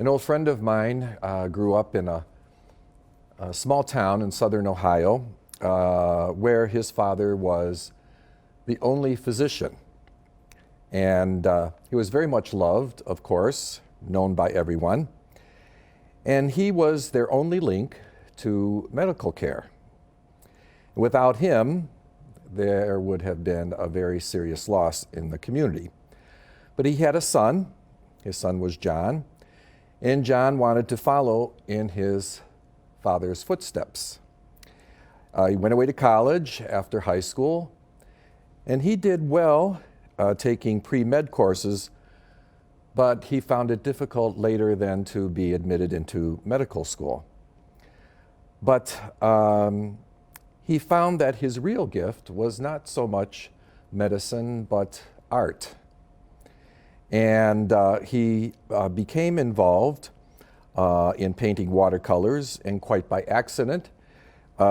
An old friend of mine grew up in a small town in southern Ohio where his father was the only physician. And he was very much loved, of course, known by everyone. And he was their only link to medical care. Without him, there would have been a very serious loss in the community. But he had a son. His son was John. And John wanted to follow in his father's footsteps. He went away to college after high school, and he did well taking pre-med courses, but he found it difficult later then to be admitted into medical school. But he found that his real gift was not so much medicine, but art. And he became involved in painting watercolors, and quite by accident,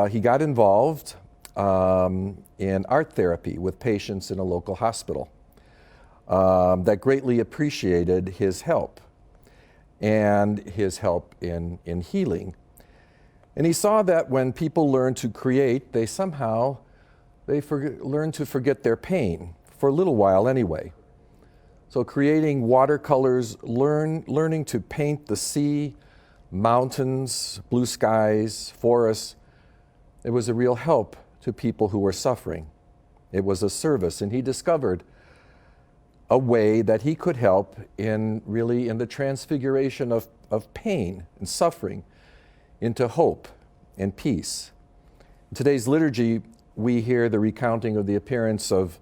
he got involved in art therapy with patients in a local hospital that greatly appreciated his help and his help in healing. And he saw that when people learn to create, they learn to forget their pain, for a little while anyway. So creating watercolors, learning to paint the sea, mountains, blue skies, forests, it was a real help to people who were suffering. It was a service, and he discovered a way that he could help in the transfiguration of pain and suffering into hope and peace. In today's liturgy, we hear the recounting of the appearance of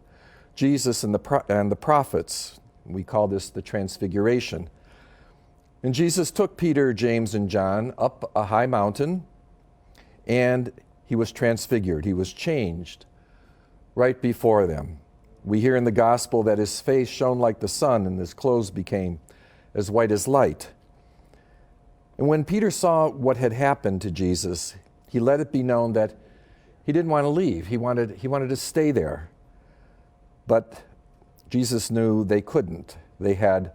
Jesus and the prophets. We call this the Transfiguration. And Jesus took Peter, James, and John up a high mountain, and he was transfigured. He was changed right before them. We hear in the gospel that his face shone like the sun and his clothes became as white as light. And when Peter saw what had happened to Jesus, he let it be known that he didn't want to leave. He wanted to stay there. But Jesus knew they couldn't. They had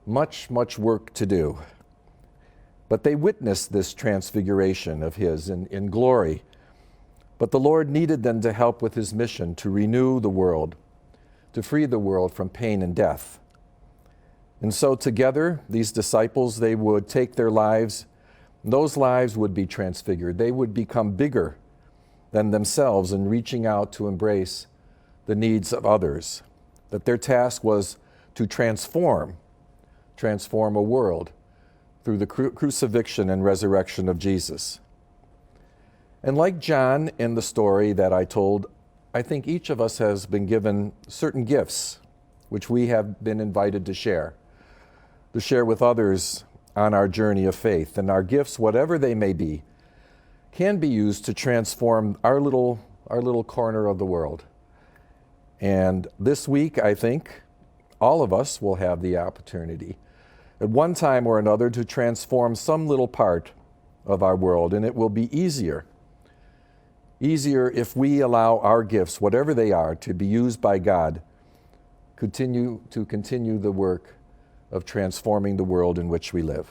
much, much work to do. But they witnessed this transfiguration of his in glory. But the Lord needed them to help with his mission to renew the world, to free the world from pain and death. And so together, these disciples, they would take their lives, and those lives would be transfigured. They would become bigger than themselves in reaching out to embrace the needs of others. That their task was to transform a world through the crucifixion and resurrection of Jesus. And like John in the story that I told, I think each of us has been given certain gifts which we have been invited to share with others on our journey of faith. And our gifts, whatever they may be, can be used to transform our little corner of the world. And this week, I think, all of us will have the opportunity at one time or another to transform some little part of our world, and it will be easier if we allow our gifts, whatever they are, to be used by God, continue the work of transforming the world in which we live.